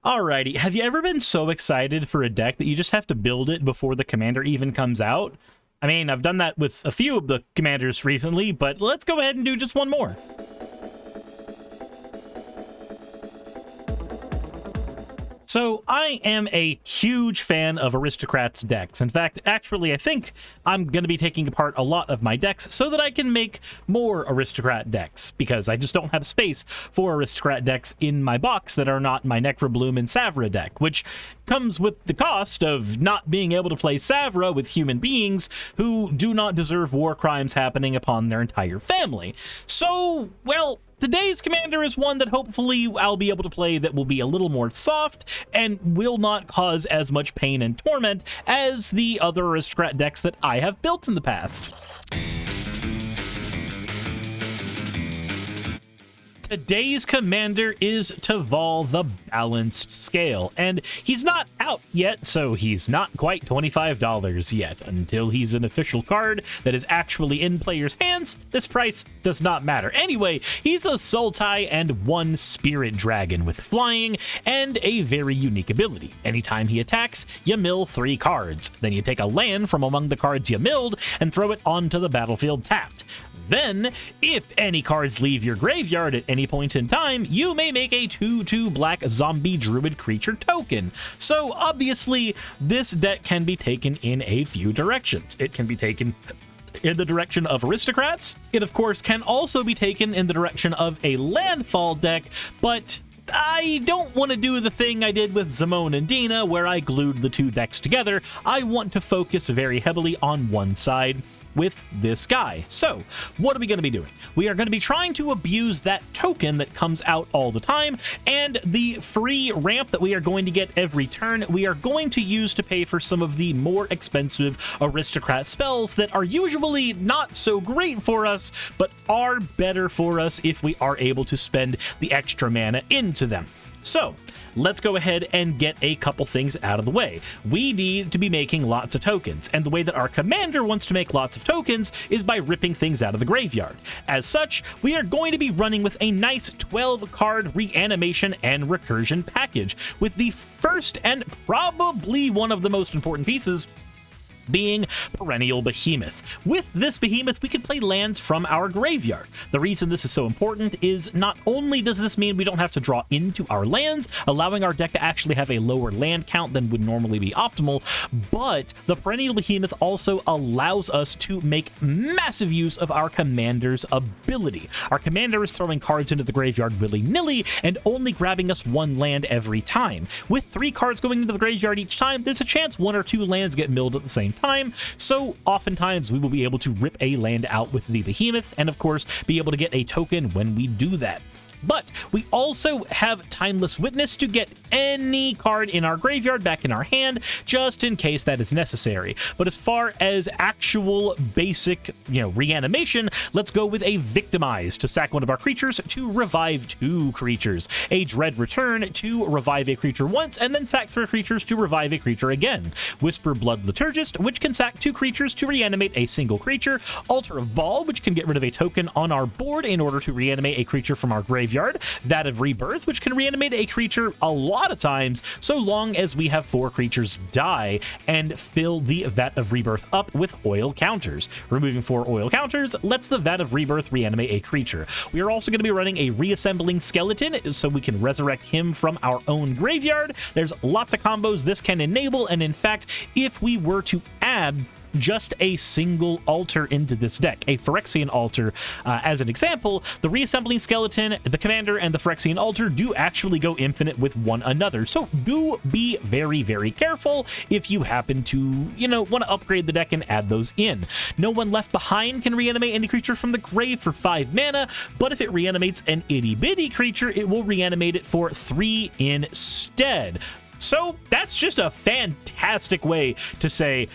Alrighty, have you ever been so excited for a deck that you just have to build it before the commander even comes out? I mean, I've done that with a few of the commanders recently, but let's go ahead and do just one more. So I am a huge fan of Aristocrat's decks. In fact, actually, I think I'm going to be taking apart a lot of my decks so that I can make more Aristocrat decks, because I just don't have space for Aristocrat decks in my box that are not my Necrobloom and Savra deck, which comes with the cost of not being able to play Savra with human beings who do not deserve war crimes happening upon their entire family. So, well, today's commander is one that hopefully I'll be able to play that will be a little more soft and will not cause as much pain and torment as the other Aristocrat decks that I have built in the past. Today's commander is Teval the Balanced Scale, and he's not out yet, so he's not quite $25 yet. Until he's an official card that is actually in players' hands, this price does not matter. Anyway, he's a Sultai and 1 Spirit Dragon with flying and a very unique ability. Anytime he attacks, you mill 3 cards. Then you take a land from among the cards you milled and throw it onto the battlefield tapped. Then, if any cards leave your graveyard at any point in time, you may make a 2/2 black zombie druid creature token. So obviously, this deck can be taken in a few directions. It can be taken in the direction of Aristocrats. It, of course, can also be taken in the direction of a landfall deck, but I don't want to do the thing I did with Zimone and Dina, where I glued the 2 decks together. I want to focus very heavily on one side with this guy. So, what are we going to be doing? We are going to be trying to abuse that token that comes out all the time, and the free ramp that we are going to get every turn, we are going to use to pay for some of the more expensive Aristocrat spells that are usually not so great for us, but are better for us if we are able to spend the extra mana into them. So, let's go ahead and get a couple things out of the way. We need to be making lots of tokens, and the way that our commander wants to make lots of tokens is by ripping things out of the graveyard. As such, we are going to be running with a nice 12-card reanimation and recursion package, with the first and probably one of the most important pieces being Perennial Behemoth. With this behemoth, we can play lands from our graveyard. The reason this is so important is not only does this mean we don't have to draw into our lands, allowing our deck to actually have a lower land count than would normally be optimal, but the Perennial Behemoth also allows us to make massive use of our commander's ability. Our commander is throwing cards into the graveyard willy-nilly and only grabbing us 1 land every time. With 3 cards going into the graveyard each time, there's a chance 1 or 2 lands get milled at the same time, so oftentimes we will be able to rip a land out with the behemoth, and of course be able to get a token when we do that. But we also have Timeless Witness to get any card in our graveyard back in our hand, just in case that is necessary. But as far as actual basic, reanimation, let's go with a Victimize to sack one of our creatures to revive 2 creatures. A Dread Return to revive a creature once, and then sack 3 creatures to revive a creature again. Whisper Blood Liturgist, which can sack 2 creatures to reanimate a single creature. Altar of Baal, which can get rid of a token on our board in order to reanimate a creature from our graveyard. Vat of Rebirth, which can reanimate a creature a lot of times, so long as we have 4 creatures die, and fill the Vat of Rebirth up with oil counters. Removing 4 oil counters lets the Vat of Rebirth reanimate a creature. We are also going to be running a Reassembling Skeleton, so we can resurrect him from our own graveyard. There's lots of combos this can enable, and in fact, if we were to add just a single altar into this deck, a Phyrexian altar as an example, the Reassembling Skeleton, the commander, and the Phyrexian altar do actually go infinite with one another, so do be very, very careful if you happen to, want to upgrade the deck and add those in. No One Left Behind can reanimate any creature from the grave for 5 mana, but if it reanimates an itty-bitty creature, it will reanimate it for 3 instead. So that's just a fantastic way to say,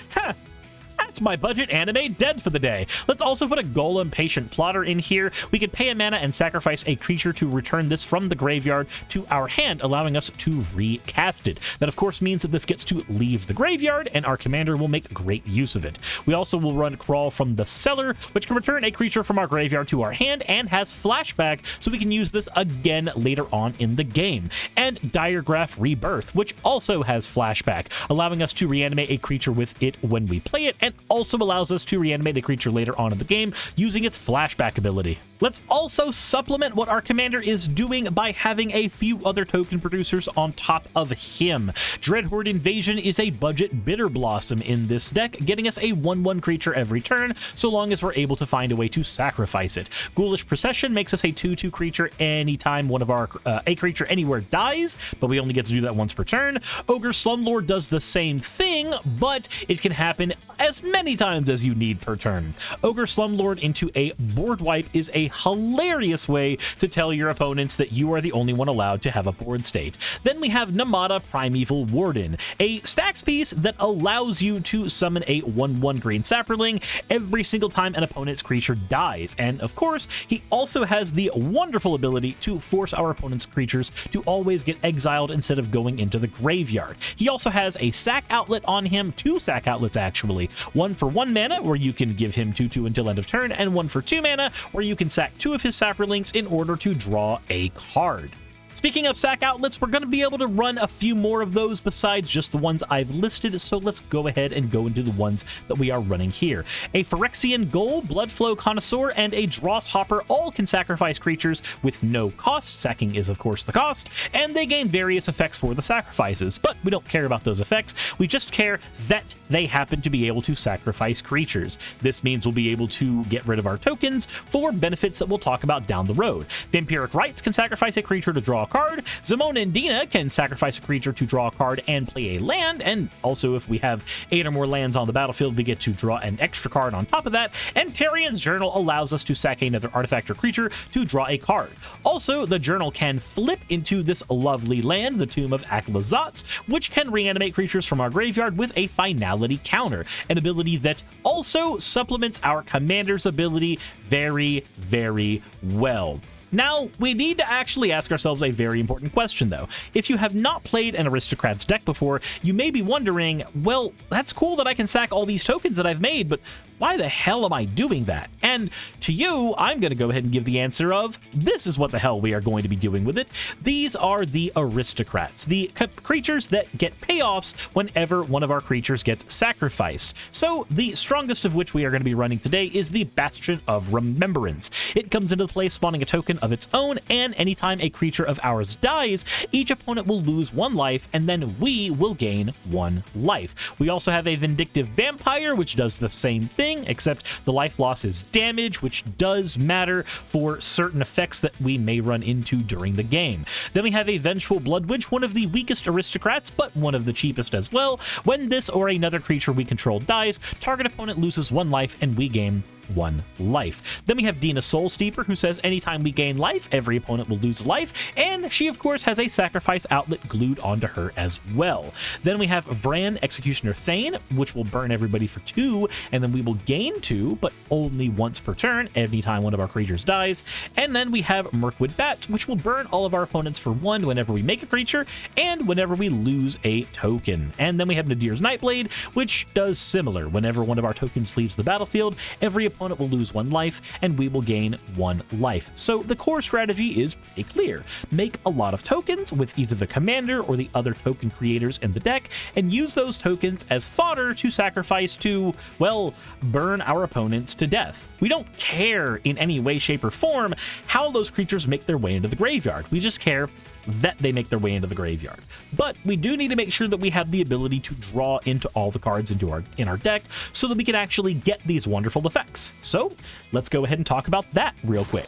that's my budget anime dead for the day. Let's also put a Golem Patient Plotter in here. We could pay a mana and sacrifice a creature to return this from the graveyard to our hand, allowing us to recast it. That of course means that this gets to leave the graveyard, and our commander will make great use of it. We also will run Crawl from the Cellar, which can return a creature from our graveyard to our hand and has flashback, so we can use this again later on in the game. And Diregraph Rebirth, which also has flashback, allowing us to reanimate a creature with it when we play it, and also allows us to reanimate a creature later on in the game using its flashback ability. Let's also supplement what our commander is doing by having a few other token producers on top of him. Dreadhorde Invasion is a budget Bitter Blossom in this deck, getting us a 1/1 creature every turn, so long as we're able to find a way to sacrifice it. Ghoulish Procession makes us a 2/2 creature anytime one of our a creature anywhere dies, but we only get to do that once per turn. Ogre Slumlord does the same thing, but it can happen as many times as you need per turn. Ogre Slumlord into a board wipe is a hilarious way to tell your opponents that you are the only one allowed to have a board state. Then we have Namada Primeval Warden, a stacks piece that allows you to summon a 1/1 green Saproling every single time an opponent's creature dies. And of course, he also has the wonderful ability to force our opponent's creatures to always get exiled instead of going into the graveyard. He also has a sack outlet on him, 2 sack outlets actually. One for 1 mana, where you can give him 2/2 until end of turn, and one for 2 mana, where you can sack 2 of his Saprolings in order to draw a card. Speaking of sack outlets, we're going to be able to run a few more of those besides just the ones I've listed, so let's go ahead and go into the ones that we are running here. A Phyrexian Ghoul, Bloodflow Connoisseur, and a Dross Hopper all can sacrifice creatures with no cost. Sacking is, of course, the cost, and they gain various effects for the sacrifices, but we don't care about those effects. We just care that they happen to be able to sacrifice creatures. This means we'll be able to get rid of our tokens for benefits that we'll talk about down the road. Vampiric Rites can sacrifice a creature to draw a card. Zamona and Dina can sacrifice a creature to draw a card and play a land, and also if we have 8 or more lands on the battlefield, we get to draw an extra card on top of that. And Tarian's Journal allows us to sack another artifact or creature to draw a card. Also, the journal can flip into this lovely land, the Tomb of Aklazatz, which can reanimate creatures from our graveyard with a finality counter, an ability that also supplements our commander's ability very, very well. Now, we need to actually ask ourselves a very important question, though. If you have not played an Aristocrat's deck before, you may be wondering, well, that's cool that I can sack all these tokens that I've made, but why the hell am I doing that? And to you, I'm going to go ahead and give the answer of, this is what the hell we are going to be doing with it. These are the Aristocrats, the creatures that get payoffs whenever one of our creatures gets sacrificed. So, the strongest of which we are going to be running today is the Bastion of Remembrance. It comes into play spawning a token of its own, and anytime a creature of ours dies, each opponent will lose 1 life, and then we will gain 1 life. We also have a Vindictive Vampire, which does the same thing, except the life loss is damage, which does matter for certain effects that we may run into during the game. Then we have a Vengeful Blood Witch, one of the weakest Aristocrats, but one of the cheapest as well. When this or another creature we control dies, target opponent loses 1 life, and we gain 1 life. Then we have Dina Soul Steeper, who says anytime we gain life, every opponent will lose life, and she of course has a sacrifice outlet glued onto her as well. Then we have Vran Executioner Thane, which will burn everybody for 2, and then we will gain 2, but only once per turn, anytime one of our creatures dies. And then we have Mirkwood Bat, which will burn all of our opponents for 1 whenever we make a creature, and whenever we lose a token. And then we have Nadir's Nightblade, which does similar. Whenever one of our tokens leaves the battlefield, every opponent will lose 1 life, and we will gain 1 life. So the core strategy is pretty clear. Make a lot of tokens with either the commander or the other token creators in the deck, and use those tokens as fodder to sacrifice to, well, burn our opponents to death. We don't care in any way, shape, or form how those creatures make their way into the graveyard. We just care that they make their way into the graveyard. But we do need to make sure that we have the ability to draw into all the cards in our deck so that we can actually get these wonderful effects. So let's go ahead and talk about that real quick.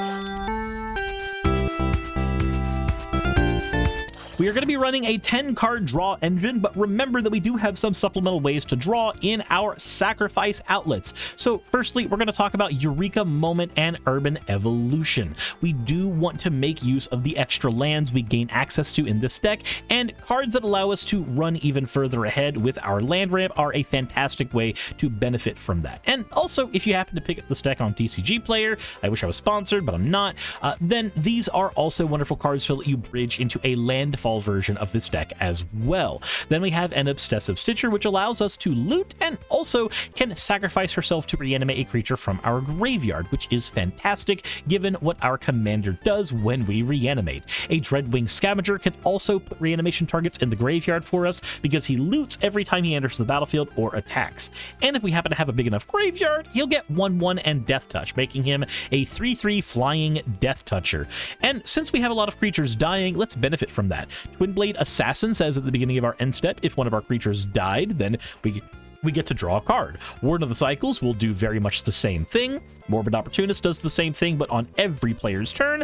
We are going to be running a 10-card draw engine, but remember that we do have some supplemental ways to draw in our sacrifice outlets. So firstly, we're going to talk about Eureka Moment and Urban Evolution. We do want to make use of the extra lands we gain access to in this deck, and cards that allow us to run even further ahead with our land ramp are a fantastic way to benefit from that. And also, if you happen to pick up this deck on TCG Player, I wish I was sponsored, but I'm not, then these are also wonderful cards to let you bridge into a landfall version of this deck as well. Then we have an Obsessive Stitcher, which allows us to loot and also can sacrifice herself to reanimate a creature from our graveyard, which is fantastic given what our commander does when we reanimate. A Dreadwing Scavenger can also put reanimation targets in the graveyard for us because he loots every time he enters the battlefield or attacks. And if we happen to have a big enough graveyard, he'll get 1/1 and Death Touch, making him a 3/3 flying Death Toucher. And since we have a lot of creatures dying, let's benefit from that. Twinblade Assassin says at the beginning of our end step, if one of our creatures died, then we get to draw a card. Warden of the Cycles will do very much the same thing. Morbid Opportunist does the same thing, but on every player's turn.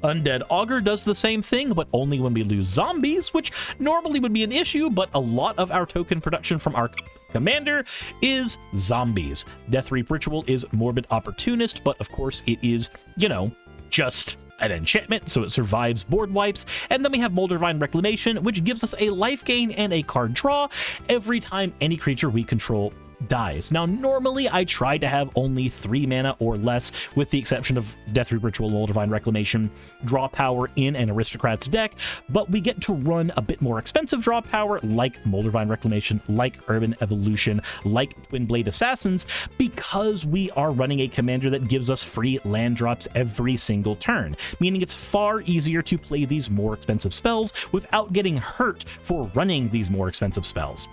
Undead Augur does the same thing, but only when we lose zombies, which normally would be an issue, but a lot of our token production from our commander is zombies. Death Reap Ritual is Morbid Opportunist, but of course it is, just an enchantment, so it survives board wipes. And then we have Moldavine Reclamation, which gives us a life gain and a card draw every time any creature we control dies. Now, normally I try to have only 3 mana or less, with the exception of Death Reap Ritual, Moldavine Reclamation, draw power in an Aristocrat's deck, but we get to run a bit more expensive draw power like Moldavine Reclamation, like Urban Evolution, like Twinblade Assassins, because we are running a commander that gives us free land drops every single turn, meaning it's far easier to play these more expensive spells without getting hurt for running these more expensive spells.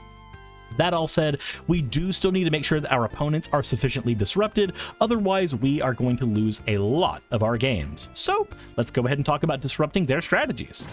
That all said, we do still need to make sure that our opponents are sufficiently disrupted, otherwise we are going to lose a lot of our games. So let's go ahead and talk about disrupting their strategies.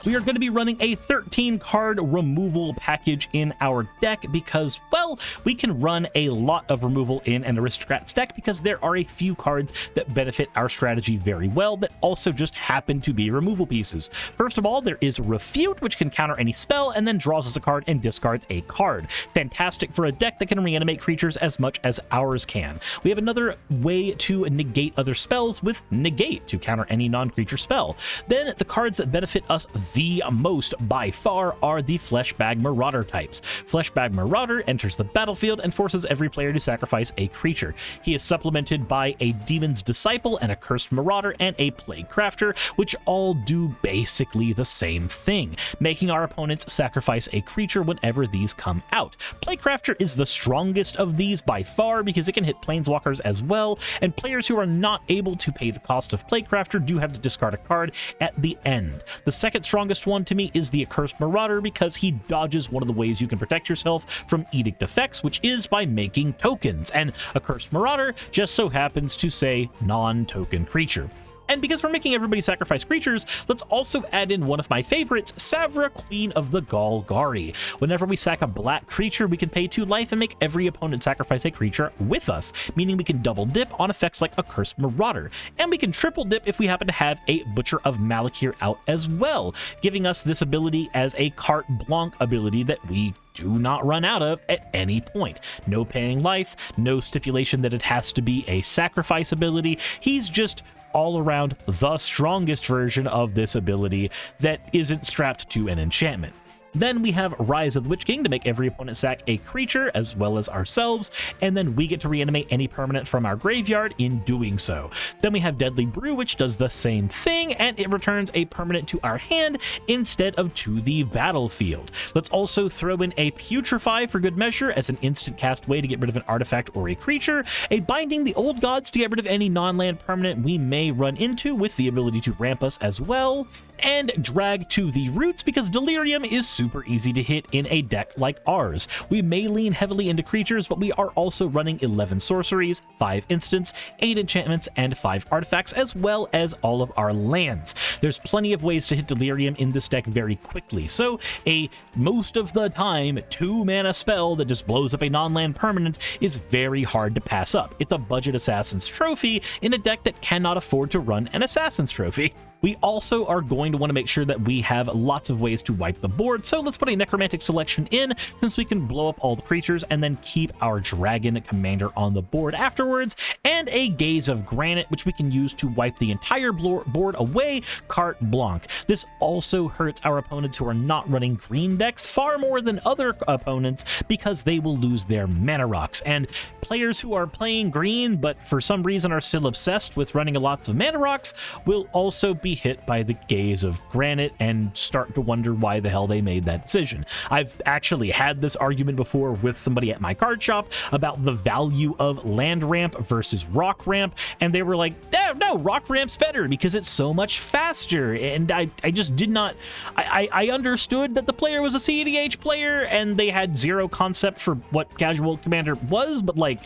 We are going to be running a 13-card removal package in our deck because, well, we can run a lot of removal in an Aristocrat's deck because there are a few cards that benefit our strategy very well that also just happen to be removal pieces. First of all, there is Refute, which can counter any spell and then draws us a card and discards a card. Fantastic for a deck that can reanimate creatures as much as ours can. We have another way to negate other spells with Negate to counter any non-creature spell. Then the cards that benefit us the most by far are the Fleshbag Marauder types. Fleshbag Marauder enters the battlefield and forces every player to sacrifice a creature. He is supplemented by a Demon's Disciple and a Cursed Marauder and a Plague Crafter, which all do basically the same thing, making our opponents sacrifice a creature whenever these come out. Plague Crafter is the strongest of these by far because it can hit Planeswalkers as well, and players who are not able to pay the cost of Plague Crafter do have to discard a card at the end. The second strongest one to me is the Accursed Marauder because he dodges one of the ways you can protect yourself from Edict effects, which is by making tokens, and Accursed Marauder just so happens to say non-token creature. And because we're making everybody sacrifice creatures, let's also add in one of my favorites, Savra, Queen of the Golgari. Whenever we sack a black creature, we can pay 2 life and make every opponent sacrifice a creature with us, meaning we can double dip on effects like Accursed Marauder. And we can triple dip if we happen to have a Butcher of Malakir out as well, giving us this ability as a carte blanche ability that we do not run out of at any point. No paying life, no stipulation that it has to be a sacrifice ability. He's just all around the strongest version of this ability that isn't strapped to an enchantment. Then we have Rise of the Witch King to make every opponent sack a creature as well as ourselves, and then we get to reanimate any permanent from our graveyard in doing so. Then we have Deadly Brew, which does the same thing, and it returns a permanent to our hand instead of to the battlefield. Let's also throw in a Putrefy for good measure as an instant cast way to get rid of an artifact or a creature, a Binding the Old Gods to get rid of any non-land permanent we may run into with the ability to ramp us as well, and Drag to the Roots because Delirium is super super easy to hit in a deck like ours. We may lean heavily into creatures, but we are also running 11 sorceries, 5 instants, 8 enchantments, and 5 artifacts, as well as all of our lands. There's plenty of ways to hit Delirium in this deck very quickly, so a most of the time 2-mana spell that just blows up a non-land permanent is very hard to pass up. It's a budget Assassin's Trophy in a deck that cannot afford to run an Assassin's Trophy. We also are going to want to make sure that we have lots of ways to wipe the board, so let's put a Necromantic Selection in, since we can blow up all the creatures and then keep our Dragon Commander on the board afterwards, and a Gaze of Granite, which we can use to wipe the entire board away, carte blanche. This also hurts our opponents who are not running green decks far more than other opponents, because they will lose their mana rocks, and players who are playing green but for some reason are still obsessed with running lots of mana rocks will also be hit by the Gaze of Granite and start to wonder why the hell they made that decision. I've actually had this argument before with somebody at my card shop about the value of land ramp versus rock ramp, and they were like, no, rock ramp's better because it's so much faster. And I just did not, I understood that the player was a CEDH player and they had zero concept for what Casual Commander was, but like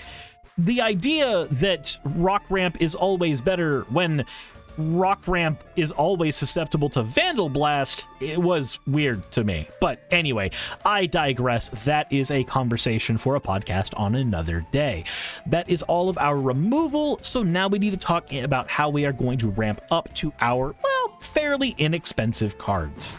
the idea that rock ramp is always better when rock ramp is always susceptible to Vandal Blast, it was weird to me. But anyway, I digress. That is a conversation for a podcast on another day. That is all of our removal, so now we need to talk about how we are going to ramp up to our, well, fairly inexpensive cards.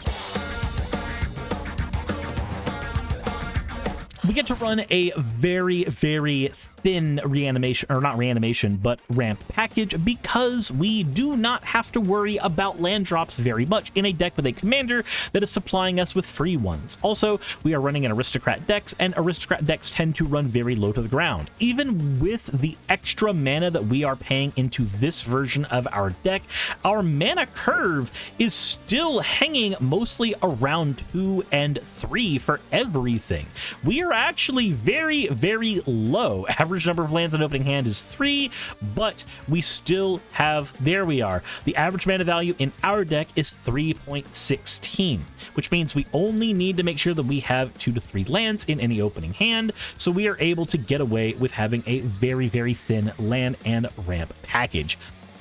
We get to run a very, very thin reanimation, or not reanimation, but ramp package, because we do not have to worry about land drops very much in a deck with a commander that is supplying us with free ones. Also, we are running an Aristocrat decks, and Aristocrat decks tend to run very low to the ground. Even with the extra mana that we are paying into this version of our deck, our mana curve is still hanging mostly around 2 and 3 for everything. We are actually very, very low. Average number of lands in opening hand is 3, but we still have, there we are. The average mana value in our deck is 3.16, which means we only need to make sure that we have 2 to 3 lands in any opening hand, so we are able to get away with having a very, very thin land and ramp package.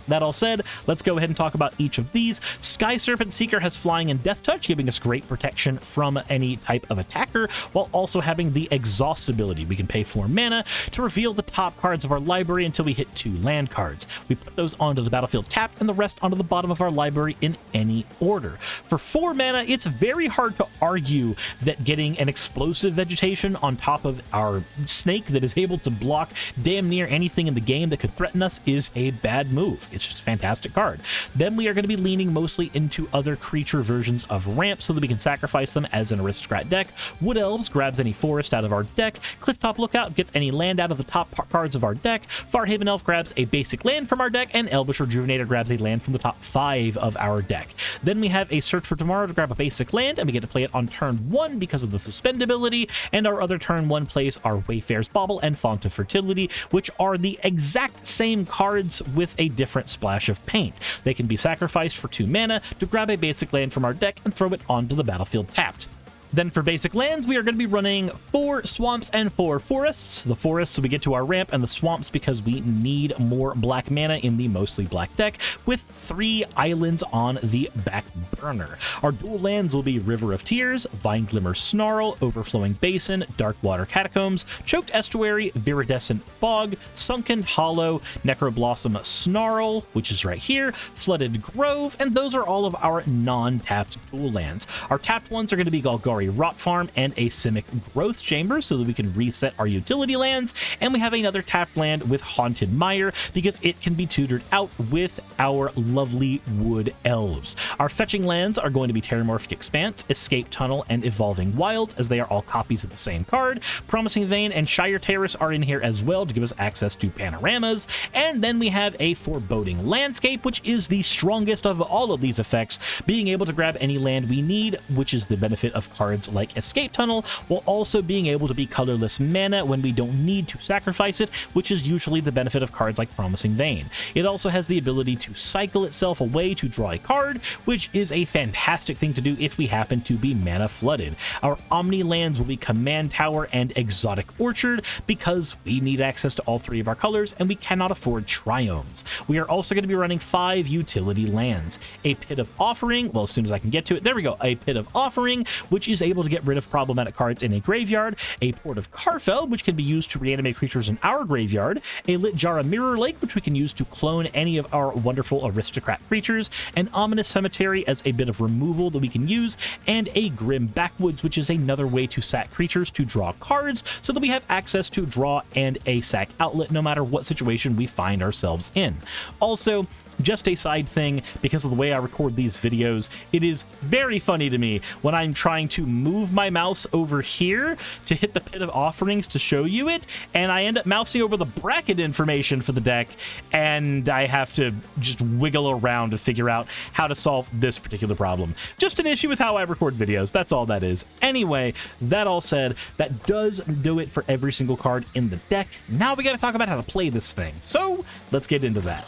That all said, let's go ahead and talk about each of these. Sky Serpent Seeker has flying and death touch, giving us great protection from any type of attacker, while also having the exhaust ability. We can pay 4 mana to reveal the top cards of our library until we hit 2 land cards. We put those onto the battlefield tapped and the rest onto the bottom of our library in any order. For 4 mana, it's very hard to argue that getting an explosive vegetation on top of our snake that is able to block damn near anything in the game that could threaten us is a bad move. It's just a fantastic card. Then we are going to be leaning mostly into other creature versions of ramp so that we can sacrifice them as an Aristocrat deck. Wood Elves grabs any forest out of our deck. Clifftop Lookout gets any land out of the top cards of our deck. Farhaven Elf grabs a basic land from our deck, and Elvish Rejuvenator grabs a land from the top 5 of our deck. Then we have a Search for Tomorrow to grab a basic land, and we get to play it on turn 1 because of the suspend ability, and our other turn 1 plays are Wayfarer's Bauble and Font of Fertility, which are the exact same cards with a different splash of paint. They can be sacrificed for 2 mana to grab a basic land from our deck and throw it onto the battlefield tapped. Then for basic lands, we are going to be running 4 swamps and 4 forests. The forests, so we get to our ramp, and the swamps because we need more black mana in the mostly black deck, with 3 islands on the back burner. Our dual lands will be River of Tears, Vine Glimmer Snarl, Overflowing Basin, Darkwater Catacombs, Choked Estuary, Viridescent Bog, Sunken Hollow, Necroblossom Snarl, which is right here, Flooded Grove, and those are all of our non-tapped dual lands. Our tapped ones are going to be Golgari Rot Farm and a Simic Growth Chamber so that we can reset our utility lands, and we have another tapped land with Haunted Mire because it can be tutored out with our lovely Wood Elves. Our fetching lands are going to be Terramorphic Expanse, Escape Tunnel, and Evolving Wilds, as they are all copies of the same card. Promising Vein and Shire Terrace are in here as well to give us access to panoramas, and then we have a Foreboding Landscape, which is the strongest of all of these effects, being able to grab any land we need, which is the benefit of cards cards like Escape Tunnel, while also being able to be colorless mana when we don't need to sacrifice it, which is usually the benefit of cards like Promising Vein. It also has the ability to cycle itself away to draw a card, which is a fantastic thing to do if we happen to be mana flooded. Our Omni lands will be Command Tower and Exotic Orchard because we need access to all three of our colors and we cannot afford triomes. We are also going to be running 5 utility lands. A Pit of Offering, well, as soon as I can get to it, there we go, a Pit of Offering, which is able to get rid of problematic cards in a graveyard, a Port of Karfel, which can be used to reanimate creatures in our graveyard, a Litjara Mirror Lake, which we can use to clone any of our wonderful Aristocrat creatures, an Ominous Cemetery as a bit of removal that we can use, and a Grim Backwoods, which is another way to sack creatures to draw cards so that we have access to draw and a sack outlet no matter what situation we find ourselves in. Also, just a side thing, because of the way I record these videos, it is very funny to me when I'm trying to move my mouse over here to hit the Pit of Offerings to show you it, and I end up mousing over the bracket information for the deck, and I have to just wiggle around to figure out how to solve this particular problem. Just an issue with how I record videos, that's all that is. Anyway, that all said, that does do it for every single card in the deck. Now we gotta talk about how to play this thing, so let's get into that.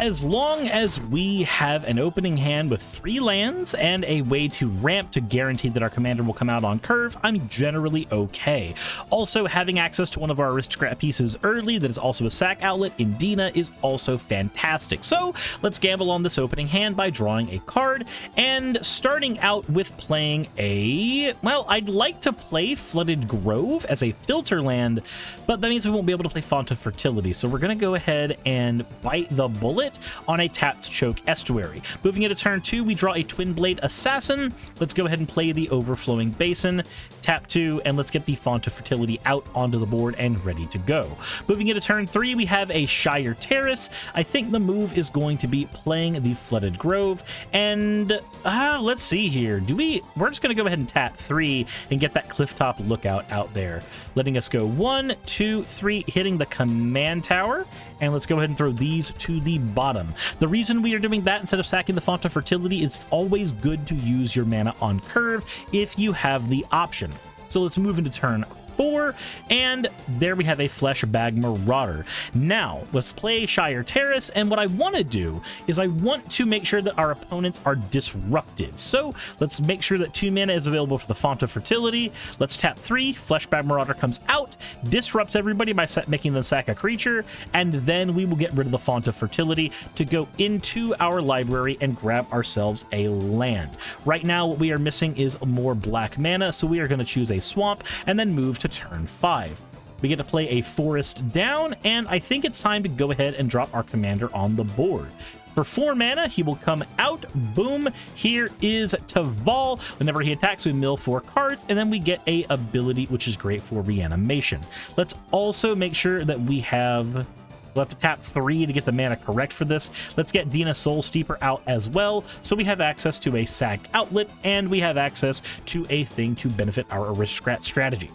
As long as we have an opening hand with 3 lands and a way to ramp to guarantee that our commander will come out on curve, I'm generally okay. Also, having access to one of our Aristocrat pieces early that is also a sack outlet in Dina is also fantastic. So let's gamble on this opening hand by drawing a card and starting out with playing a, well, I'd like to play Flooded Grove as a filter land, but that means we won't be able to play Font of Fertility. So we're going to go ahead and bite the bullet on a tapped Choke Estuary. Moving into turn 2, we draw a Twin Blade Assassin. Let's go ahead and play the Overflowing Basin. Tap 2, and let's get the Font of Fertility out onto the board and ready to go. Moving into turn 3, we have a Shire Terrace. I think the move is going to be playing the Flooded Grove, and let's see here. We're just going to go ahead and tap 3 and get that Clifftop Lookout out there, letting us go 1, 2, 3, hitting the Command Tower, and let's go ahead and throw these to the bottom. The reason we are doing that instead of sacking the Font of Fertility is it's always good to use your mana on curve if you have the option. So let's move into turn 4, and there we have a Fleshbag Marauder. Now, let's play Shire Terrace, and what I want to do is I want to make sure that our opponents are disrupted. So let's make sure that 2 mana is available for the Font of Fertility. Let's tap 3, Fleshbag Marauder comes out, disrupts everybody by making them sack a creature, and then we will get rid of the Font of Fertility to go into our library and grab ourselves a land. Right now, what we are missing is more black mana, so we are going to choose a swamp and then move to turn 5. We get to play a Forest down, and I think it's time to go ahead and drop our commander on the board. For 4 mana, he will come out. Boom. Here is Teval. Whenever he attacks, we mill 4 cards, and then we get a ability, which is great for reanimation. Let's also make sure that we'll have to tap 3 to get the mana correct for this. Let's get Dina Soul Steeper out as well, so we have access to a sack outlet, and we have access to a thing to benefit our Aristocrat strategy.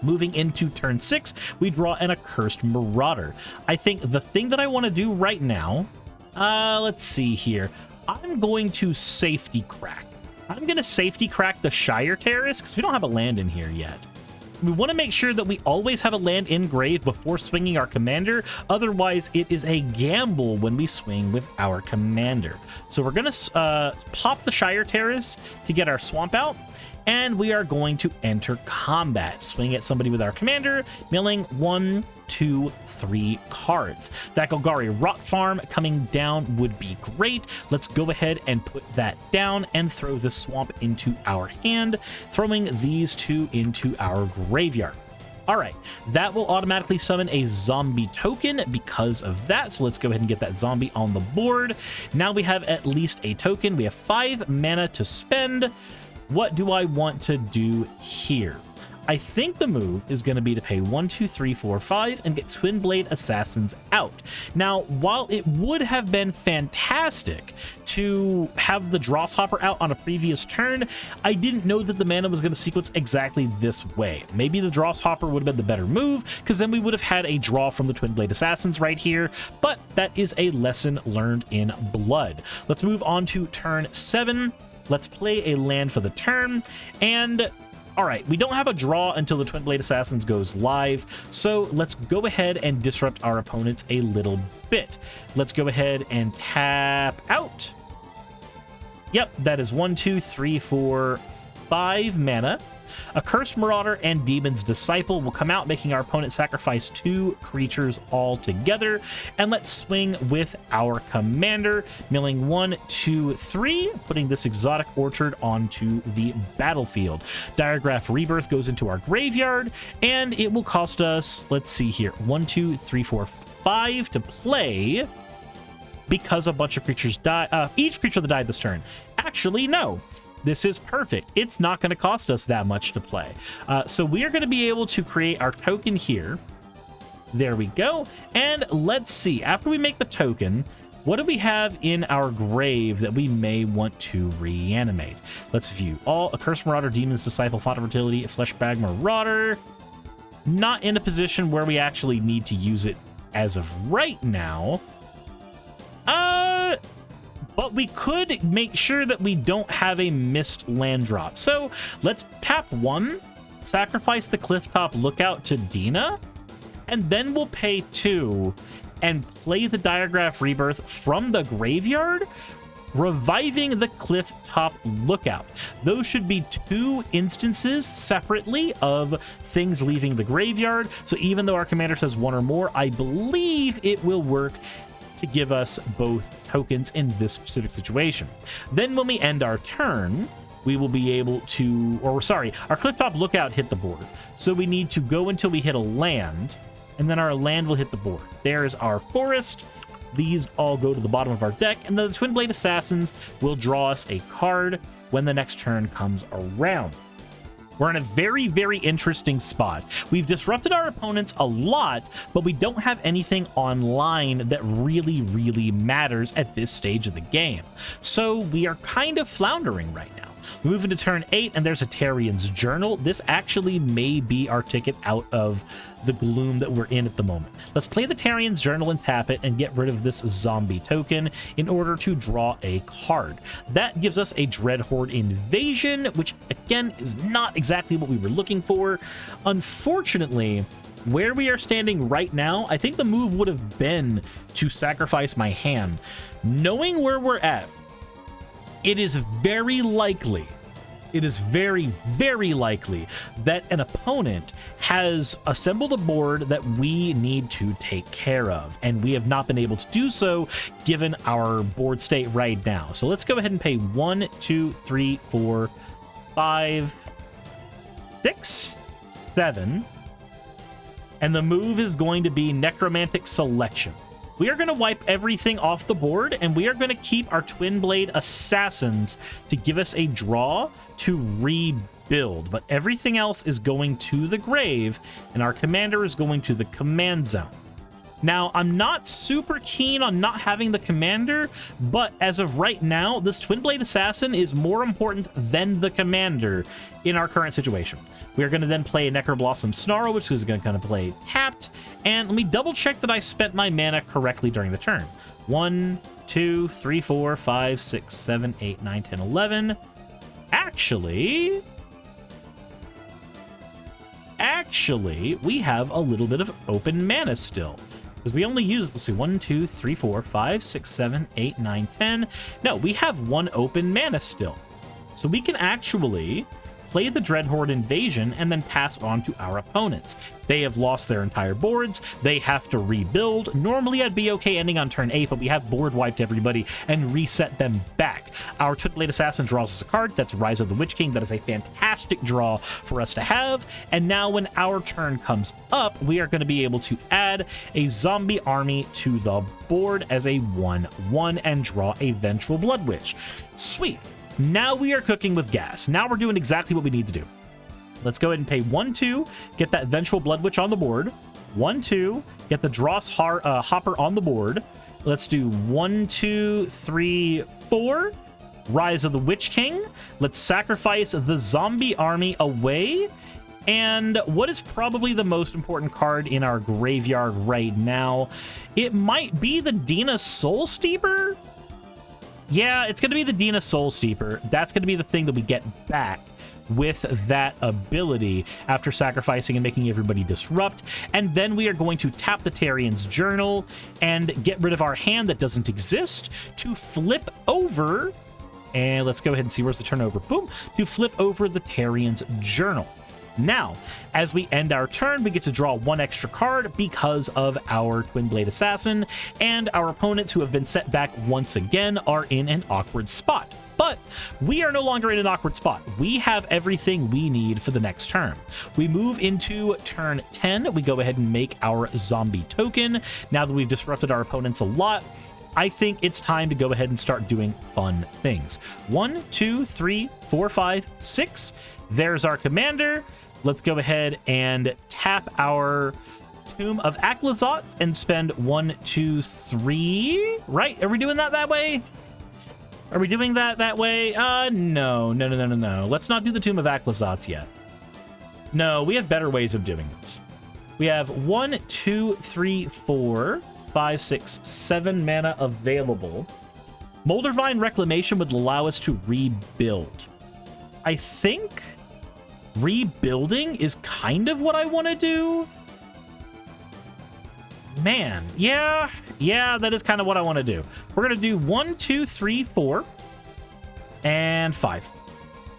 Moving into turn 6, we draw an Accursed Marauder. I think the thing that I want to do right now, let's see here. I'm going to safety crack. I'm going to safety crack the Shire Terrace because we don't have a land in here yet. We want to make sure that we always have a land in grave before swinging our commander. Otherwise, it is a gamble when we swing with our commander. So we're going to pop the Shire Terrace to get our swamp out. And we are going to enter combat. Swing at somebody with our commander, milling 1, 2, 3 cards. That Golgari Rot Farm coming down would be great. Let's go ahead and put that down and throw the swamp into our hand, throwing these 2 into our graveyard. All right, that will automatically summon a zombie token because of that. So let's go ahead and get that zombie on the board. Now we have at least a token. We have 5 mana to spend. What do I want to do here? I think the move is going to be to pay 1, 2, 3, 4, 5 and get Twin Blade Assassins out. Now, while it would have been fantastic to have the Dross Hopper out on a previous turn, I didn't know that the mana was going to sequence exactly this way. Maybe the Dross Hopper would have been the better move, because then we would have had a draw from the Twin Blade Assassins right here, but that is a lesson learned in blood. Let's move on to turn 7. Let's play a land for the turn, and all right, we don't have a draw until the Twin Blade Assassins goes live, so let's go ahead and disrupt our opponents a little bit. Let's go ahead and tap out. Yep, that is 1, 2, 3, 4, 5 mana. A Cursed Marauder and Demon's Disciple will come out, making our opponent sacrifice 2 creatures altogether. And let's swing with our commander, milling 1, 2, 3, putting this Exotic Orchard onto the battlefield. Diregraph Rebirth goes into our graveyard, and it will cost us, let's see here, 1, 2, 3, 4, 5 to play, because a bunch of creatures die. Each creature that died this turn. Actually, no. This is perfect. It's not going to cost us that much to play. So we are going to be able to create our token here. There we go. And let's see. After we make the token, what do we have in our grave that we may want to reanimate? Let's view. All a Cursed Marauder, Demon's Disciple, Font of Fertility, a Fleshbag Marauder. Not in a position where we actually need to use it as of right now. But we could make sure that we don't have a missed land drop. So let's tap 1, sacrifice the Clifftop Lookout to Dina, and then we'll pay 2 and play the Diregraph Rebirth from the graveyard, reviving the Clifftop Lookout. Those should be 2 instances separately of things leaving the graveyard. So even though our commander says 1 or more, I believe it will work to give us both tokens in this specific situation. Then when we end our turn, we will be able to, or sorry, our Clifftop Lookout hit the board. So we need to go until we hit a land, and then our land will hit the board. There's our forest. These all go to the bottom of our deck, and the Twin Blade Assassins will draw us a card when the next turn comes around. We're in a very, very interesting spot. We've disrupted our opponents a lot, but we don't have anything online that really, really matters at this stage of the game. So we are kind of floundering right now. We move into turn 8, and there's a Tarian's Journal. This actually may be our ticket out of the gloom that we're in at the moment. Let's play the Tarian's Journal and tap it and get rid of this zombie token in order to draw a card. That gives us a Dreadhorde Invasion, which again is not exactly what we were looking for. Unfortunately, where we are standing right now, I think the move would have been to sacrifice my hand. Knowing where we're at, it is very likely, very, very likely that an opponent has assembled a board that we need to take care of, and we have not been able to do so given our board state right now. So let's go ahead and pay 1, 2, 3, 4, 5, 6, 7, and the move is going to be Necromantic Selection. We are going to wipe everything off the board, and we are going to keep our Twin Blade Assassins to give us a draw to rebuild. But everything else is going to the grave, and our commander is going to the command zone. Now, I'm not super keen on not having the commander, but as of right now, this Twin Blade Assassin is more important than the commander in our current situation. We are going to then play a Necroblossom Snarl, which is going to kind of play tapped. And let me double check that I spent my mana correctly during the turn. 1, 2, 3, 4, 5, 6, 7, 8, 9, 10, 11. Actually, we have a little bit of open mana still. Because we only use, let's see, 1, 2, 3, 4, 5, 6, 7, 8, 9, 10. No, we have 1 open mana still. So we can actually play the Dreadhorde Invasion and then pass on to our opponents. They have lost their entire boards. They have to rebuild. Normally, I'd be okay ending on turn 8, but we have board wiped everybody and reset them back. Our Twin Blade Assassin draws us a card. That's Rise of the Witch King. That is a fantastic draw for us to have. And now when our turn comes up, we are going to be able to add a zombie army to the board as a 1/1 and draw a Vengeful Blood Witch. Sweet. Now we are cooking with gas. Now we're doing exactly what we need to do. Let's go ahead and pay 1-2, get that Vengeful Blood Witch on the board. 1-2, get the Dross Hopper on the board. Let's do 1, 2, 3, 4. Rise of the Witch King. Let's sacrifice the zombie army away. And what is probably the most important card in our graveyard right now? It might be the Dina Soul Steeper. Yeah, it's going to be the Dina Soul Steeper. That's going to be the thing that we get back with that ability after sacrificing and making everybody disrupt. And then we are going to tap the Tarian's Journal and get rid of our hand that doesn't exist to flip over. And let's go ahead and see where's the turnover. Boom. To flip over the Tarian's Journal. Now, as we end our turn, we get to draw one extra card because of our Twin Blade Assassin, and our opponents who have been set back once again are in an awkward spot. But we are no longer in an awkward spot. We have everything we need for the next turn. We move into turn 10. We go ahead and make our zombie token. Now that we've disrupted our opponents a lot, I think it's time to go ahead and start doing fun things. 1, 2, 3, 4, 5, 6. There's our commander. Let's go ahead and tap our Tomb of Aklazot and spend 1, 2, 3. Right? Are we doing that way? Are we doing that way? No. Let's not do the Tomb of Aklazot yet. No, we have better ways of doing this. We have 1, 2, 3, 4, 5, 6, 7 mana available. Moldervine Reclamation would allow us to rebuild. I think rebuilding is kind of what I want to do. Man, yeah, that is kind of what I want to do. We're going to do 1, 2, 3, 4, and 5.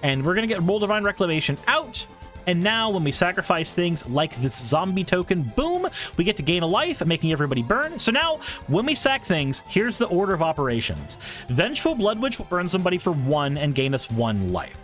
And we're going to get Moldervine Reclamation out. And now when we sacrifice things like this zombie token, boom, we get to gain a life, making everybody burn. So now when we sack things, here's the order of operations. Vengeful Blood Witch will burn somebody for 1 and gain us 1 life.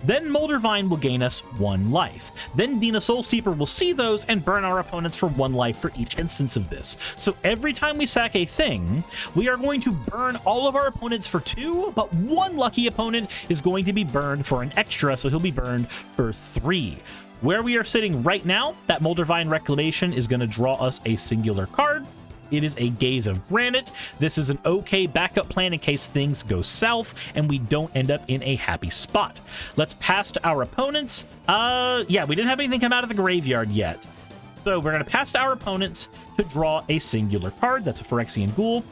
Then Moldervine will gain us 1 life. Then Dina Soul Steeper will see those and burn our opponents for 1 life for each instance of this. So every time we sack a thing, we are going to burn all of our opponents for 2, but 1 lucky opponent is going to be burned for an extra, so he'll be burned for 3. Where we are sitting right now, that Moldervine Reclamation is going to draw us a singular card. It is a Gaze of Granite. This is an okay backup plan in case things go south and we don't end up in a happy spot. Let's pass to our opponents. Yeah, we didn't have anything come out of the graveyard yet. So we're going to pass to our opponents to draw a singular card. That's a Phyrexian Ghoul.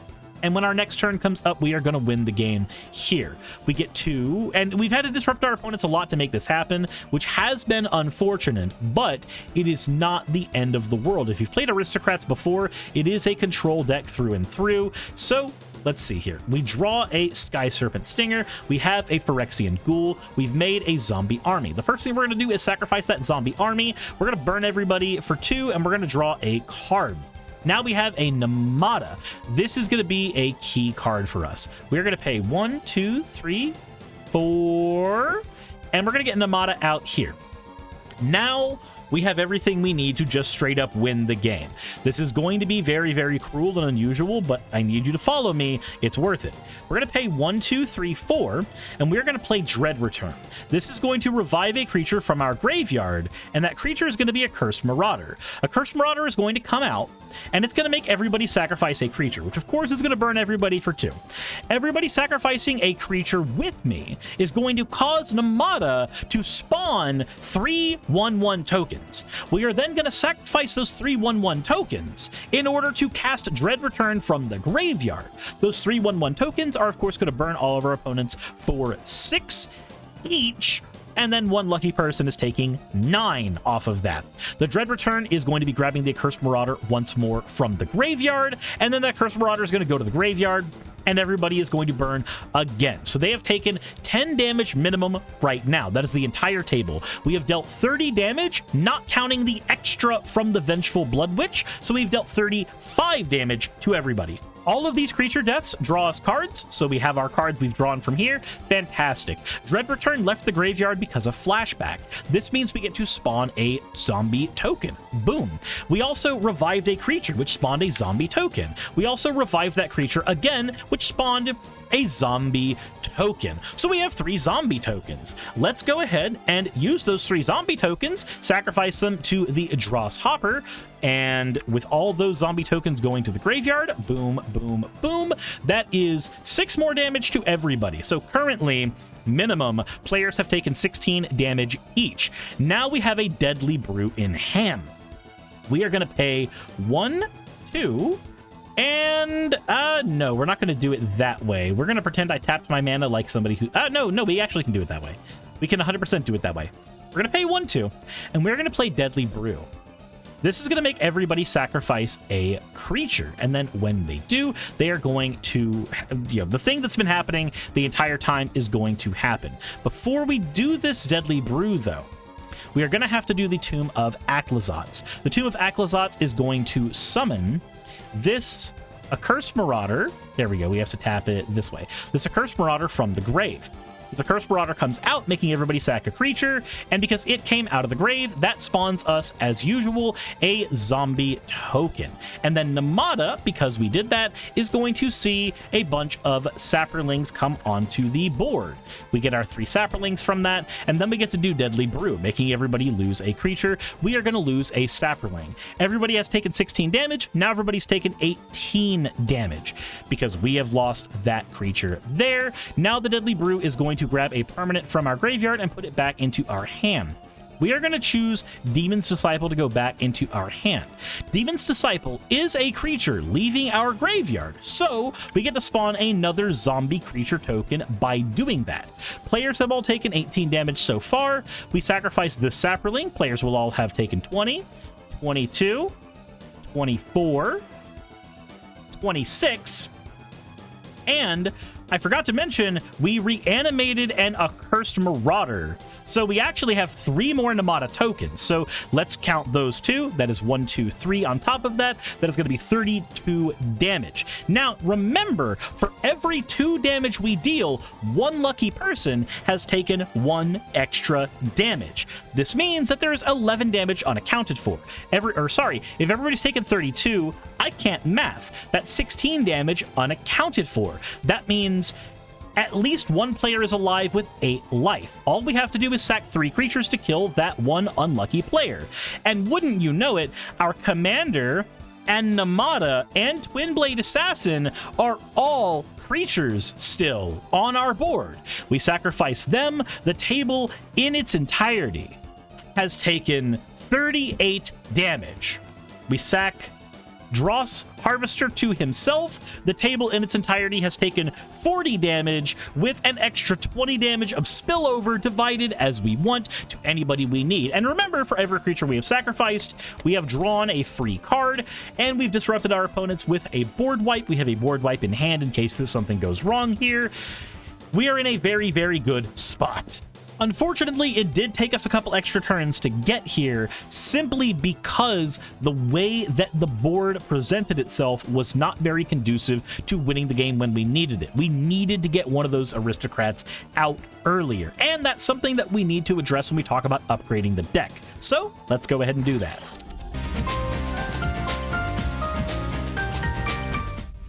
And when our next turn comes up, we are going to win the game here. We get 2, and we've had to disrupt our opponents a lot to make this happen, which has been unfortunate, but it is not the end of the world. If you've played Aristocrats before, it is a control deck through and through. So let's see here. We draw a Sky Serpent Stinger. We have a Phyrexian Ghoul. We've made a zombie army. The first thing we're going to do is sacrifice that zombie army. We're going to burn everybody for 2, and we're going to draw a card. Now we have a Namada. This is going to be a key card for us. We're going to pay 1, 2, 3, 4, and we're going to get Namada out here. Now we have everything we need to just straight up win the game. This is going to be very, very cruel and unusual, but I need you to follow me. It's worth it. We're going to pay 1, 2, 3, 4, and we're going to play Dread Return. This is going to revive a creature from our graveyard, and that creature is going to be a Cursed Marauder. A Cursed Marauder is going to come out, and it's going to make everybody sacrifice a creature, which of course is going to burn everybody for 2. Everybody sacrificing a creature with me is going to cause Namada to spawn 3 1/1 tokens. We are then going to sacrifice those 3 1/1 tokens in order to cast Dread Return from the graveyard. Those 3 1/1 tokens are of course going to burn all of our opponents for 6 each, and then 1 lucky person is taking 9 off of that. The Dread Return is going to be grabbing the Cursed Marauder once more from the graveyard, and then that Cursed Marauder is going to go to the graveyard, and everybody is going to burn again. So they have taken 10 damage minimum right now. That is the entire table. We have dealt 30 damage, not counting the extra from the Vengeful Blood Witch, so we've dealt 35 damage to everybody. All of these creature deaths draw us cards, so we have our cards we've drawn from here. Fantastic. Dread Return left the graveyard because of flashback. This means we get to spawn a zombie token. Boom. We also revived a creature, which spawned a zombie token. We also revived that creature again, which spawned a zombie token. So we have 3 zombie tokens. Let's go ahead and use those 3 zombie tokens, sacrifice them to the Dross Hopper, and with all those zombie tokens going to the graveyard, boom, boom, boom, that is 6 more damage to everybody. So currently, minimum, players have taken 16 damage each. Now we have a Deadly Brew in hand. We are going to pay 1, 2, and no, we're not going to do it that way. We're going to pretend I tapped my mana like somebody who no, we actually can do it that way. We can 100% do it that way. We're going to pay 1, 2, and we're going to play Deadly Brew. This is going to make everybody sacrifice a creature, and then when they do, they are going to, the thing that's been happening the entire time is going to happen. Before we do this Deadly Brew, though, we are going to have to do the Tomb of Aclazotz. The Tomb of Aclazotz is going to summon this Accursed Marauder. There we go. We have to tap it this way. This Accursed Marauder from the grave. This Accursed Marauder comes out, making everybody sack a creature, and because it came out of the grave, that spawns us, as usual, a zombie token. And then Namada, because we did that, is going to see a bunch of Saprolings come onto the board. We get our 3 Saprolings from that, and then we get to do Deadly Brew, making everybody lose a creature. We are going to lose a Saproling. Everybody has taken 16 damage. Now everybody's taken 18 damage because we have lost that creature there. Now the Deadly Brew is going to grab a permanent from our graveyard and put it back into our hand. We are going to choose Demon's Disciple to go back into our hand. Demon's Disciple is a creature leaving our graveyard, so we get to spawn another zombie creature token by doing that. Players have all taken 18 damage so far. We sacrifice this Saproling. Players will all have taken 20, 22, 24, 26, and I forgot to mention, we reanimated an Accursed Marauder. So we actually have 3 more Namada tokens. So let's count those 2. That is 1, 2, 3 on top of that. That is going to be 32 damage. Now, remember, for every 2 damage we deal, 1 lucky person has taken 1 extra damage. This means that there is 11 damage unaccounted for. If everybody's taken 32, I can't math. That's 16 damage unaccounted for. That means at least 1 player is alive with 8 life. All we have to do is sack 3 creatures to kill that 1 unlucky player. And wouldn't you know it, our commander and Namada and Twin Blade Assassin are all creatures still on our board. We sacrifice them. The table in its entirety has taken 38 damage. We sack Dross Harvester to himself. The table in its entirety has taken 40 damage with an extra 20 damage of spillover divided as we want to anybody we need. And remember, for every creature we have sacrificed, we have drawn a free card, and we've disrupted our opponents with a board wipe. We have a board wipe in hand in case something goes wrong here. We are in a very, very good spot. Unfortunately, it did take us a couple extra turns to get here simply because the way that the board presented itself was not very conducive to winning the game when we needed it. We needed to get one of those aristocrats out earlier, and that's something that we need to address when we talk about upgrading the deck. So let's go ahead and do that.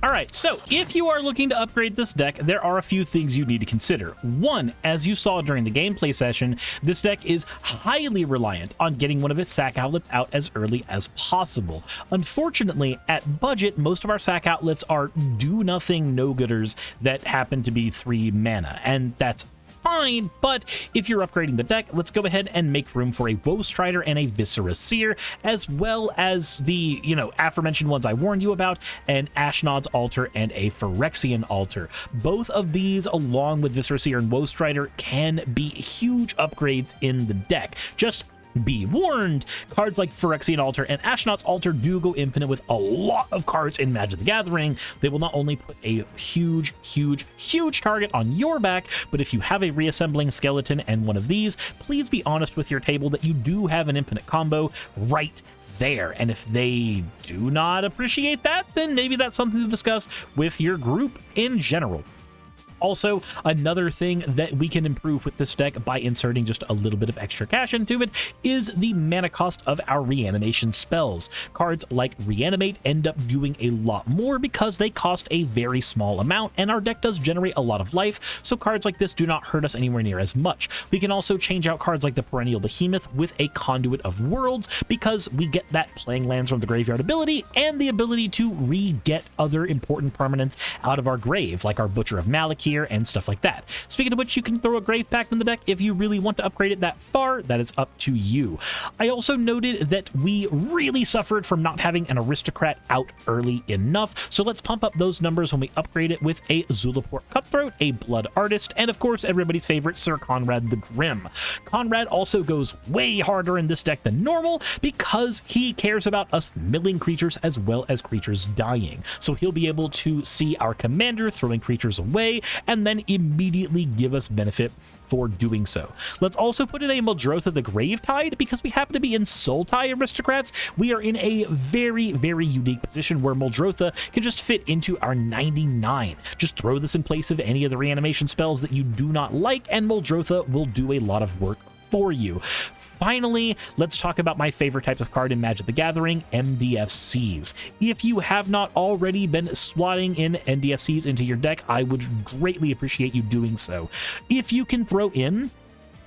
Alright, so if you are looking to upgrade this deck, there are a few things you need to consider. One, as you saw during the gameplay session, this deck is highly reliant on getting one of its sack outlets out as early as possible. Unfortunately, at budget, most of our sack outlets are do-nothing no-gooders that happen to be 3 mana, and that's fine, but if you're upgrading the deck, let's go ahead and make room for a Woe Strider and a Viscera Seer, as well as the, aforementioned ones I warned you about, an Ashnod's Altar and a Phyrexian Altar. Both of these, along with Viscera Seer and Woe Strider, can be huge upgrades in the deck. Just Be warned, cards like Phyrexian Altar and Ashnod's Altar do go infinite with a lot of cards in Magic the Gathering. They will not only put a huge target on your back, but if you have a reassembling skeleton and one of these, please be honest with your table that you do have an infinite combo right there. And if they do not appreciate that, then maybe that's something to discuss with your group in general. Also, another thing that we can improve with this deck by inserting just a little bit of extra cash into it is the mana cost of our reanimation spells. Cards like Reanimate end up doing a lot more because they cost a very small amount, and our deck does generate a lot of life, so cards like this do not hurt us anywhere near as much. We can also change out cards like the Perennial Behemoth with a Conduit of Worlds because we get that playing lands from the graveyard ability and the ability to re-get other important permanents out of our grave, like our Butcher of Malakir and stuff like that. Speaking of which, you can throw a Grave Pact in the deck if you really want to upgrade it that far. That is up to you. I also noted that we really suffered from not having an Aristocrat out early enough, so let's pump up those numbers when we upgrade it with a Zulaport Cutthroat, a Blood Artist, and of course everybody's favorite Sir Conrad the Grim. Conrad also goes way harder in this deck than normal because he cares about us milling creatures as well as creatures dying, so he'll be able to see our commander throwing creatures away and then immediately give us benefit for doing so. Let's also put in a Muldrotha the Gravetide because we happen to be in Sultai Aristocrats. We are in a very unique position where Muldrotha can just fit into our 99. Just throw this in place of any of the reanimation spells that you do not like, and Muldrotha will do a lot of work for you. Finally, let's talk about my favorite types of card in Magic the Gathering, MDFCs. If you have not already been slotting in MDFCs into your deck, I would greatly appreciate you doing so. If you can throw in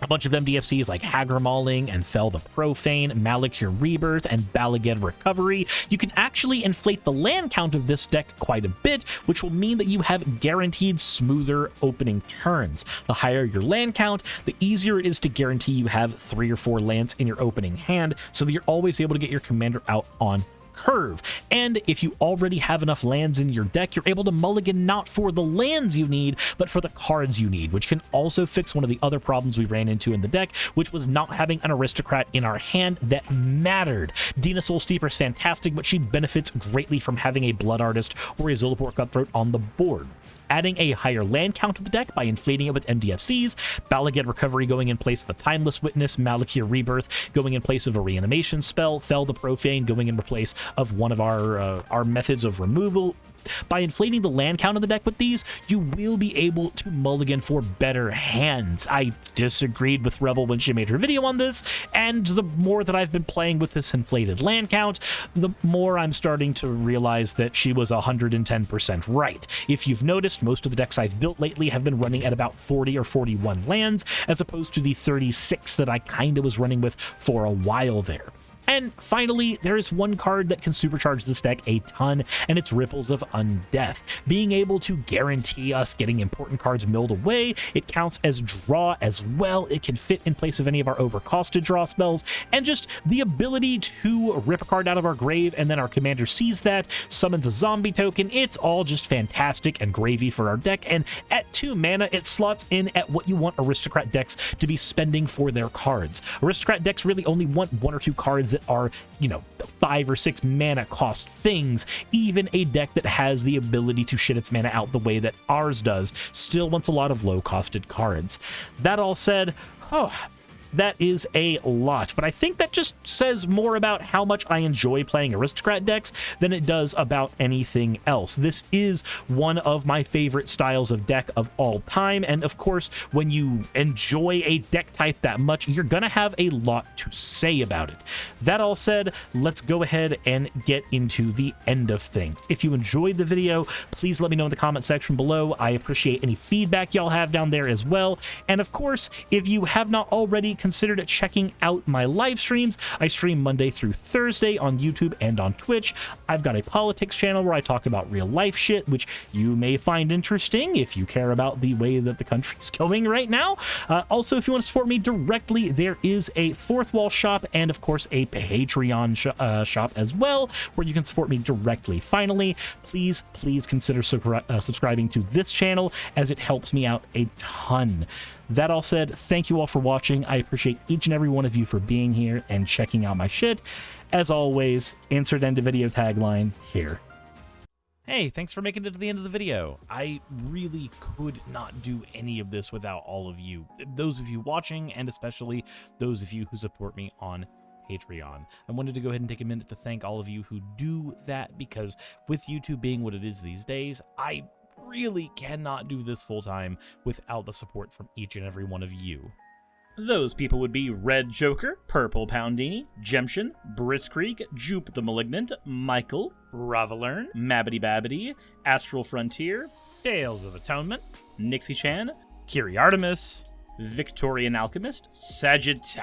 a bunch of MDFCs like Hagra Mauling and Fel the Profane, Malakir Rebirth, and Balagan Recovery, you can actually inflate the land count of this deck quite a bit, which will mean that you have guaranteed smoother opening turns. The higher your land count, the easier it is to guarantee you have 3 or 4 lands in your opening hand, so that you're always able to get your commander out on curve. And if you already have enough lands in your deck, you're able to mulligan not for the lands you need, but for the cards you need, which can also fix one of the other problems we ran into in the deck, which was not having an Aristocrat in our hand that mattered. Dina Soulsteeper is fantastic, but she benefits greatly from having a Blood Artist or a Zulaport Cutthroat on the board. Adding a higher land count to the deck by inflating it with MDFCs, Balagan Recovery going in place of the Timeless Witness, Malakir Rebirth going in place of a Reanimation spell, Fel the Profane going in place of one of our methods of removal. By inflating the land count of the deck with these, you will be able to mulligan for better hands. I disagreed with Rebel when she made her video on this, and the more that I've been playing with this inflated land count, the more I'm starting to realize that she was 110% right. If you've noticed, most of the decks I've built lately have been running at about 40 or 41 lands, as opposed to the 36 that I kind of was running with for a while there. And finally, there is one card that can supercharge this deck a ton, and it's Ripples of Undeath. Being able to guarantee us getting important cards milled away, it counts as draw as well. It can fit in place of any of our overcosted draw spells, and just the ability to rip a card out of our grave and then our commander sees that, summons a zombie token. It's all just fantastic and gravy for our deck, and at 2 mana, it slots in at what you want Aristocrat decks to be spending for their cards. Aristocrat decks really only want 1 or 2 cards that are, 5 or 6 mana cost things. Even a deck that has the ability to shit its mana out the way that ours does still wants a lot of low-costed cards. That all said, that is a lot, but I think that just says more about how much I enjoy playing Aristocrat decks than it does about anything else. This is one of my favorite styles of deck of all time, and of course, when you enjoy a deck type that much, you're gonna have a lot to say about it. That all said, let's go ahead and get into the end of things. If you enjoyed the video, please let me know in the comment section below. I appreciate any feedback y'all have down there as well, and of course, if you have not already considered checking out my live streams, I stream Monday through Thursday on YouTube and on Twitch. I've got a politics channel where I talk about real life shit, which you may find interesting if you care about the way that the country's going right now. Also, if you want to support me directly, there is a Fourth Wall shop and of course a Patreon shop as well, where you can support me directly. Finally, please consider subscribing to this channel, as it helps me out a ton. That all said, thank you all for watching. I appreciate appreciate each and every one of you for being here and checking out my shit. As always, insert end of video tagline here. Hey, thanks for making it to the end of the video. I really could not do any of this without all of you. Those of you watching, and especially those of you who support me on Patreon. I wanted to go ahead and take a minute to thank all of you who do that, because with YouTube being what it is these days, I really cannot do this full time without the support from each and every one of you. Those people would be Red Joker, Purple Poundini, Jemshin, Britzkrieg, Jupe the Malignant, Michael, Ravalern, Mabbity Babbity, Astral Frontier, Tales of Atonement, Nixie Chan, Kiri Artemis, Victorian Alchemist,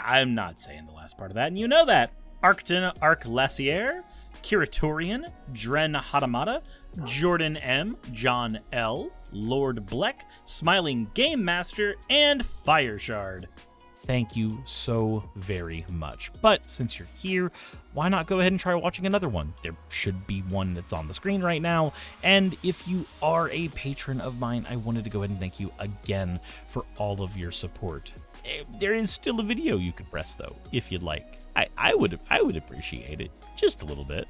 I'm not saying the last part of that, and you know that, Arcton Arclacier, Kiratorian, Dren Hadamata, Jordan M, John L, Lord Bleck, Smiling Game Master, and Fireshard. Thank you so very much. But since you're here, why not go ahead and try watching another one? There should be one that's on the screen right now. And if you are a patron of mine, I wanted to go ahead and thank you again for all of your support. There is still a video you could press though, if you'd like. I would appreciate it just a little bit.